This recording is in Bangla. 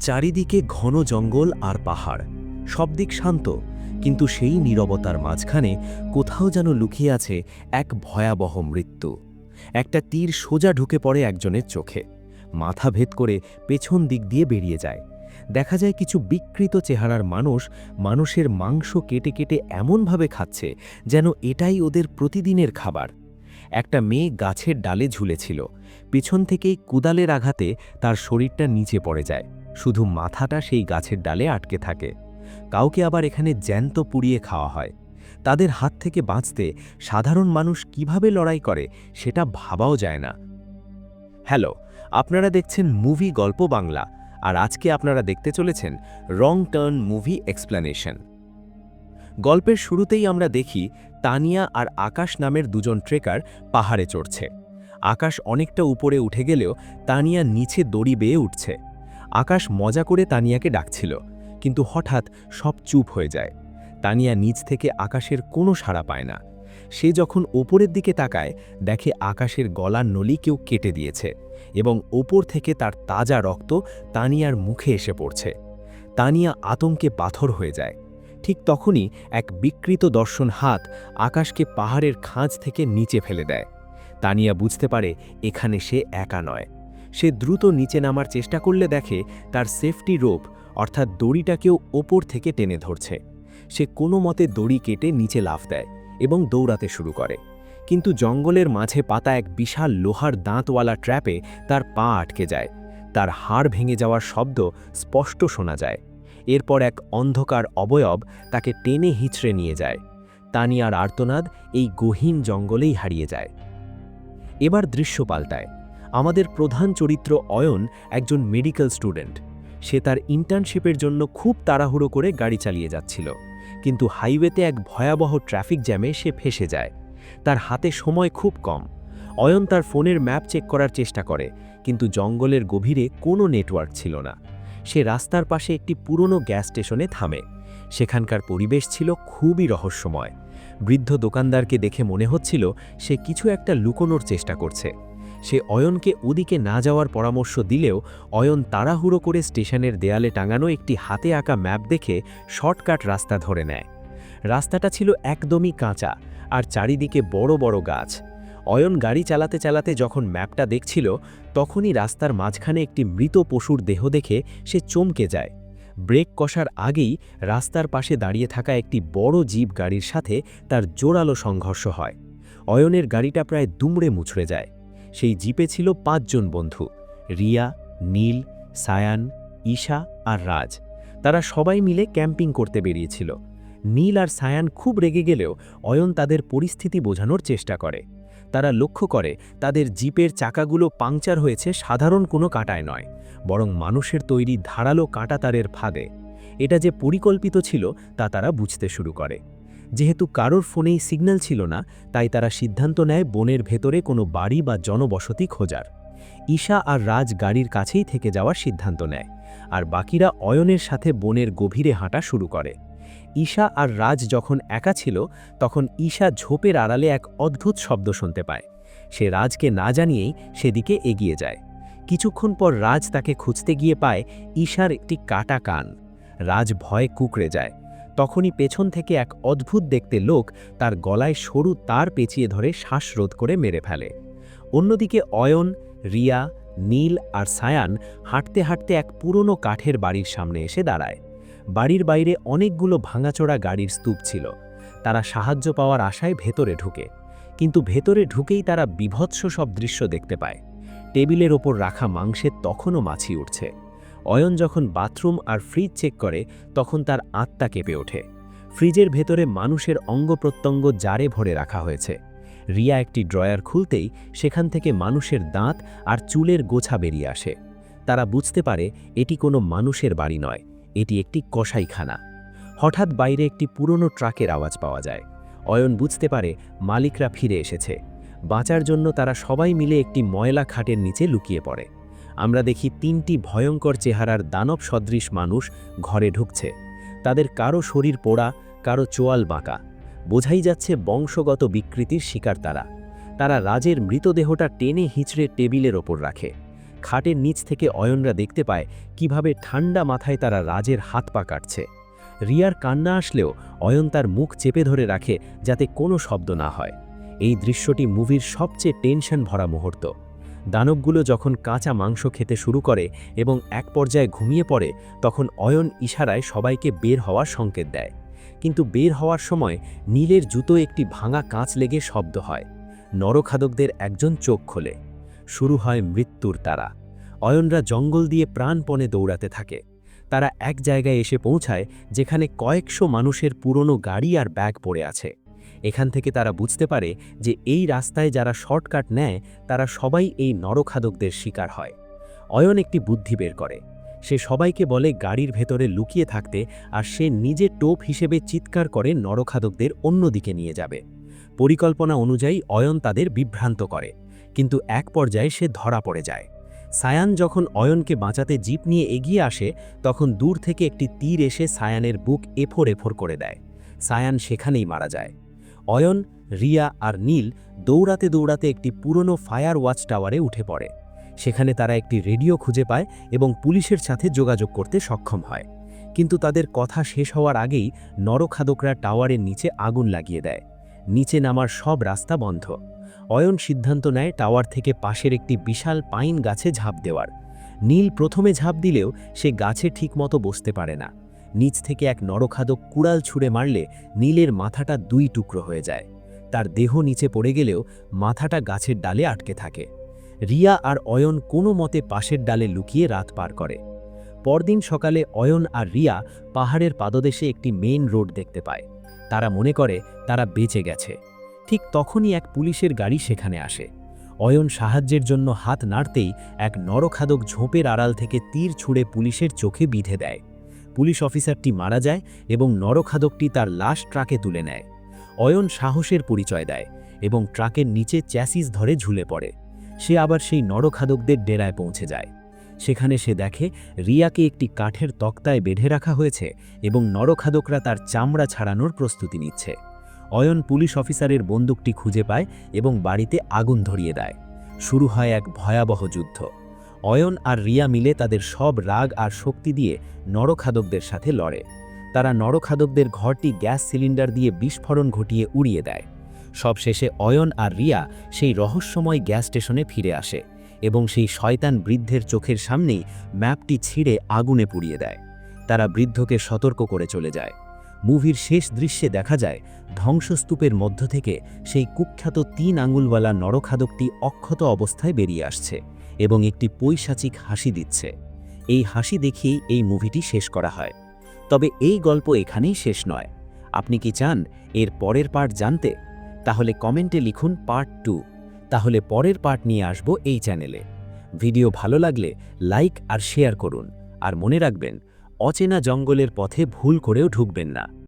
চারিদিকে ঘন জঙ্গল আর পাহাড়, সব দিক শান্ত, কিন্তু সেই নীরবতার মাঝখানে কোথাও যেন লুকিয়ে আছে এক ভয়াবহ মৃত্যু। একটা তীর সোজা ঢুকে পড়ে একজনের চোখে, মাথা ভেদ করে পেছন দিক দিয়ে বেরিয়ে যায়। দেখা যায় কিছু বিকৃত চেহারার মানুষ মানুষের মাংস কেটে কেটে এমনভাবে খাচ্ছে যেন এটাই ওদের প্রতিদিনের খাবার। একটা মেয়ে গাছের ডালে ঝুলেছিল, পিছন থেকেই কুদালের আঘাতে তার শরীরটা নিচে পড়ে যায়, শুধু মাথাটা সেই গাছের ডালে আটকে থাকে। কাউকে আবার এখানে জ্যান্ত পুড়িয়ে খাওয়া হয়। তাদের হাত থেকে বাঁচতে সাধারণ মানুষ কিভাবে লড়াই করে সেটা ভাবাও যায় না। হ্যালো, আপনারা দেখছেন মুভি গল্প বাংলা, আর আজকে আপনারা দেখতে চলেছেন রং টার্ন মুভি এক্সপ্লেনেশন। গল্পের শুরুতেই আমরা দেখি তানিয়া আর আকাশ নামের দুজন ট্রেকার পাহাড়ে চড়ছে। আকাশ অনেকটা উপরে উঠে গেলেও তানিয়া নিচে দড়ি বেয়ে উঠছে। আকাশ মজা করে তানিয়াকে ডাকছিল, কিন্তু হঠাৎ সব চুপ হয়ে যায়। তানিয়া নিচ থেকে আকাশের কোনো সাড়া পায় না। সে যখন ওপরের দিকে তাকায়, দেখে আকাশের গলার নলি কেউ কেটে দিয়েছে এবং ওপর থেকে তার তাজা রক্ত তানিয়ার মুখে এসে পড়ছে। তানিয়া আতঙ্কে পাথর হয়ে যায়। ঠিক তখনই এক বিকৃত দর্শন হাত আকাশকে পাহাড়ের খাঁজ থেকে নিচে ফেলে দেয়। তানিয়া বুঝতে পারে এখানে সে একা নয়। সে দ্রুত নিচে নামার চেষ্টা করলে দেখে তার সেফটি রোপ অর্থাৎ দড়িটাকেও ওপর থেকে টেনে ধরছে। সে কোনো মতে দড়ি কেটে নিচে লাফ দেয় এবং দৌড়াতে শুরু করে, কিন্তু জঙ্গলের মাঝে পাতা এক বিশাল লোহার দাঁতওয়ালা ট্র্যাপে তার পা আটকে যায়। তার হাড় ভেঙে যাওয়ার শব্দ স্পষ্ট শোনা যায়। এরপর এক অন্ধকার অবয়ব তাকে টেনে হিঁচড়ে নিয়ে যায়। তানিয়ার আর্তনাদ এই গহীন জঙ্গলেই হারিয়ে যায়। এবার দৃশ্য পাল্টায়। আমাদের প্রধান চরিত্র অয়ন একজন মেডিকেল স্টুডেন্ট। সে তার ইন্টার্নশিপের জন্য খুব তাড়াহুড়ো করে গাড়ি চালিয়ে যাচ্ছিল, কিন্তু হাইওয়েতে এক ভয়াবহ ট্রাফিক জ্যামে সে ফেঁসে যায়। তার হাতে সময় খুব কম। অয়ন তার ফোনের ম্যাপ চেক করার চেষ্টা করে, কিন্তু জঙ্গলের গভীরে কোনো নেটওয়ার্ক ছিল না। সে রাস্তার পাশে একটি পুরনো গ্যাস স্টেশনে থামে। সেখানকার পরিবেশ ছিল খুবই রহস্যময়। বৃদ্ধ দোকানদারকে দেখে মনে হচ্ছিল সে কিছু একটা লুকোনোর চেষ্টা করছে। সে অয়নকে ওদিকে না যাওয়ার পরামর্শ দিলেও অয়ন তাড়াহুড়ো করে স্টেশনের দেয়ালে টাঙানো একটি হাতে আঁকা ম্যাপ দেখে শর্টকাট রাস্তা ধরে নেয়। রাস্তাটা ছিল একদমই কাঁচা আর চারিদিকে বড় বড় গাছ। অয়ন গাড়ি চালাতে চালাতে যখন ম্যাপটা দেখছিল, তখনই রাস্তার মাঝখানে একটি মৃত পশুর দেহ দেখে সে চমকে যায়। ব্রেক কষার আগেই রাস্তার পাশে দাঁড়িয়ে থাকা একটি বড় জিপ গাড়ির সাথে তার জোরালো সংঘর্ষ হয়। অয়নের গাড়িটা প্রায় দুমড়ে মুচড়ে যায়। সেই জিপে ছিল 5 জন বন্ধু: রিয়া, নীল, সায়ান, ঈশা আর রাজ। তারা সবাই মিলে ক্যাম্পিং করতে বেরিয়েছিল। নীল আর সায়ান খুব রেগে গেলেও অয়ন তাদের পরিস্থিতি বোঝানোর চেষ্টা করে। তারা লক্ষ্য করে তাদের জিপের চাকাগুলো পাংচার হয়েছে সাধারণ কোনো কাঁটায় নয়, বরং মানুষের তৈরি ধারালো কাঁটাতারের ফাঁদে। এটা যে পরিকল্পিত ছিল তা তারা বুঝতে শুরু করে। যেহেতু কারোর ফোনেই সিগন্যাল ছিল না, তাই তারা সিদ্ধান্ত নেয় বনের ভেতরে কোনো বাড়ি বা জনবসতি খোঁজার। ঈশা আর রাজ গাড়ির কাছেই থেকে যাওয়ার সিদ্ধান্ত নেয়, আর বাকিরা অয়নের সাথে বনের গভীরে হাঁটা শুরু করে। ঈশা আর রাজ যখন একা ছিল, তখন ঈশা ঝোপের আড়ালে এক অদ্ভুত শব্দ শুনতে পায়। সে রাজকে না জানিয়েই সেদিকে এগিয়ে যায়। কিছুক্ষণ পর রাজ তাকে খুঁজতে গিয়ে পায় ঈশার একটি কাটা কান। রাজ ভয়ে কুঁকড়ে যায়। তখনই পেছন থেকে এক অদ্ভুত দেখতে লোক তার গলায় সরু তার পেঁচিয়ে ধরে শ্বাসরোধ করে মেরে ফেলে। অন্যদিকে অয়ন, রিয়া, নীল আর সায়ান হাঁটতে হাঁটতে এক পুরনো কাঠের বাড়ির সামনে এসে দাঁড়ায়। বাড়ির বাইরে অনেকগুলো ভাঙাচোরা গাড়ির স্তূপ ছিল। তারা সাহায্য পাওয়ার আশায় ভেতরে ঢুকে, কিন্তু ভেতরে ঢুকেই তারা বীভৎস সব দৃশ্য দেখতে পায়। টেবিলের ওপর রাখা মাংসে তখনও মাছি উঠছে। অয়ন যখন বাথরুম আর ফ্রিজ চেক করে, তখন তার আত্মা কেঁপে ওঠে। ফ্রিজের ভেতরে মানুষের অঙ্গপ্রত্যঙ্গ জারে ভরে রাখা হয়েছে। রিয়া একটি ড্রয়ার খুলতেই সেখান থেকে মানুষের দাঁত আর চুলের গোছা বেরিয়ে আসে। তারা বুঝতে পারে এটি কোনো মানুষের বাড়ি নয়, এটি একটি কসাইখানা। হঠাৎ বাইরে একটি পুরনো ট্রাকের আওয়াজ পাওয়া যায়। অয়ন বুঝতে পারে মালিকরা ফিরে এসেছে। বাঁচার জন্য তারা সবাই মিলে একটি ময়লা খাটের নিচে লুকিয়ে পড়ে। আমরা দেখি 3টি ভয়ঙ্কর চেহারার দানব সদৃশ মানুষ ঘরে ঢুকছে। তাদের কারো শরীর পোড়া, কারো চোয়াল বাঁকা। বোঝাই যাচ্ছে বংশগত বিকৃতির শিকার তারা। তারা রাজের মৃতদেহটা টেনে হিঁচড়ে টেবিলের ওপর রাখে। খাটের নিচ থেকে অয়নরা দেখতে পায় কিভাবে ঠান্ডা মাথায় তারা রাজের হাত পা কাটছে। রিয়ার কান্না আসলেও অয়ন তার মুখ চেপে ধরে রাখে যাতে কোনো শব্দ না হয়। এই দৃশ্যটি মুভির সবচেয়ে টেনশন ভরা মুহূর্ত। দানবগুলো যখন কাঁচা মাংস খেতে শুরু করে এবং এক পর্যায়ে ঘুমিয়ে পড়ে, তখন অয়ন ইশারায় সবাইকে বের হওয়ার সংকেত দেয়। কিন্তু বের হওয়ার সময় নীলের জুতো একটি ভাঙা কাঁচ লেগে শব্দ হয়। নরখাদকদের একজন চোখ খোলে। শুরু হয় মৃত্যুর তারা। অয়নরা জঙ্গল দিয়ে প্রাণপণে দৌড়াতে থাকে। তারা এক জায়গায় এসে পৌঁছায় যেখানে কয়েকশো মানুষের পুরনো গাড়ি আর ব্যাগ পড়ে আছে। এখান থেকে তারা বুঝতে পারে যে এই রাস্তায় যারা শর্টকাট নেয় তারা সবাই এই নরখাদকদের শিকার হয়। অয়ন একটি বুদ্ধি বের করে। সে সবাইকে বলে গাড়ির ভেতরে লুকিয়ে থাকতে, আর সে নিজে টোপ হিসেবে চিৎকার করে নরখাদকদের অন্যদিকে নিয়ে যাবে। পরিকল্পনা অনুযায়ী অয়ন তাদের বিভ্রান্ত করে, কিন্তু এক পর্যায়ে সে ধরা পড়ে যায়। সায়ান যখন অয়নকে বাঁচাতে জিপ নিয়ে এগিয়ে আসে, তখন দূর থেকে একটি তীর এসে সায়ানের বুক এফোর এফোর করে দেয়। সায়ান সেখানেই মারা যায়। অয়ন, রিয়া আর নীল দৌড়াতে দৌড়াতে একটি পুরনো ফায়ার ওয়াচ টাওয়ারে উঠে পড়ে। সেখানে তারা একটি রেডিও খুঁজে পায় এবং পুলিশের সাথে যোগাযোগ করতে সক্ষম হয়। কিন্তু তাদের কথা শেষ হওয়ার আগেই নরখাদকরা টাওয়ারের নিচে আগুন লাগিয়ে দেয়। নিচে নামার সব রাস্তা বন্ধ। অয়ন সিদ্ধান্ত নেয় টাওয়ার থেকে পাশের একটি বিশাল পাইন গাছে ঝাঁপ দেওয়ার। নীল প্রথমে ঝাঁপ দিলেও সে গাছে ঠিকমতো বসতে পারে না। নিচ থেকে এক নরখাদক কুড়াল ছুঁড়ে মারলে নীলের মাথাটা দুই টুকরো হয়ে যায়। তার দেহ নিচে পড়ে গেলেও মাথাটা গাছের ডালে আটকে থাকে। রিয়া আর অয়ন কোনো মতে পাশের ডালে লুকিয়ে রাত পার করে। পরদিন সকালে অয়ন আর রিয়া পাহাড়ের পাদদেশে একটি মেইন রোড দেখতে পায়। তারা মনে করে তারা বেঁচে গেছে। ঠিক তখনই এক পুলিশের গাড়ি সেখানে আসে। অয়ন সাহায্যের জন্য হাত নাড়তেই এক নরখাদক ঝোপের আড়াল থেকে তীর ছুঁড়ে পুলিশের চোখে বিঁধে দেয়। পুলিশ অফিসারটি মারা যায় এবং নরখাদকটি তার লাশ ট্রাকে তুলে নেয়। অয়ন সাহসের পরিচয় দেয় এবং ট্রাকের নিচে চ্যাসিস ধরে ঝুলে পড়ে। সে আবার সেই নরখাদকদের ডেরায় পৌঁছে যায়। সেখানে সে দেখে রিয়াকে একটি কাঠের তক্তায় বেঁধে রাখা হয়েছে এবং নরখাদকরা তার চামড়া ছাড়ানোর প্রস্তুতি নিচ্ছে। অয়ন পুলিশ অফিসারের বন্দুকটি খুঁজে পায় এবং বাড়িতে আগুন ধরিয়ে দেয়। শুরু হয় এক ভয়াবহ যুদ্ধ। অয়ন আর রিয়া মিলে তাদের সব রাগ আর শক্তি দিয়ে নরখাদকদের সাথে লড়ে। তারা নরখাদকদের ঘরটি গ্যাস সিলিন্ডার দিয়ে বিস্ফোরণ ঘটিয়ে উড়িয়ে দেয়। সবশেষে অয়ন আর রিয়া সেই রহস্যময় গ্যাস স্টেশনে ফিরে আসে এবং সেই শয়তান বৃদ্ধের চোখের সামনেই ম্যাপটি ছিঁড়ে আগুনে পুড়িয়ে দেয়। তারা বৃদ্ধকে সতর্ক করে চলে যায়। মুভির শেষ দৃশ্যে দেখা যায় ধ্বংসস্তূপের মধ্য থেকে সেই কুখ্যাত ৩ আঙুলওয়ালা নরখাদকটি অক্ষত অবস্থায় বেরিয়ে আসছে এবং একটি পৈশাচিক হাসি দিচ্ছে। এই হাসি দেখেই এই মুভিটি শেষ করা হয়। তবে এই গল্প এখানেই শেষ নয়। আপনি কি চান এর পরের পার্ট জানতে? তাহলে কমেন্টে লিখুন পার্ট 2। তাহলে পরের পার্ট নিয়ে আসব এই চ্যানেলে। ভিডিও ভালো লাগলে লাইক আর শেয়ার করুন। আর মনে রাখবেন, অচেনা জঙ্গলের পথে ভুল করেও ঢুকবেন না।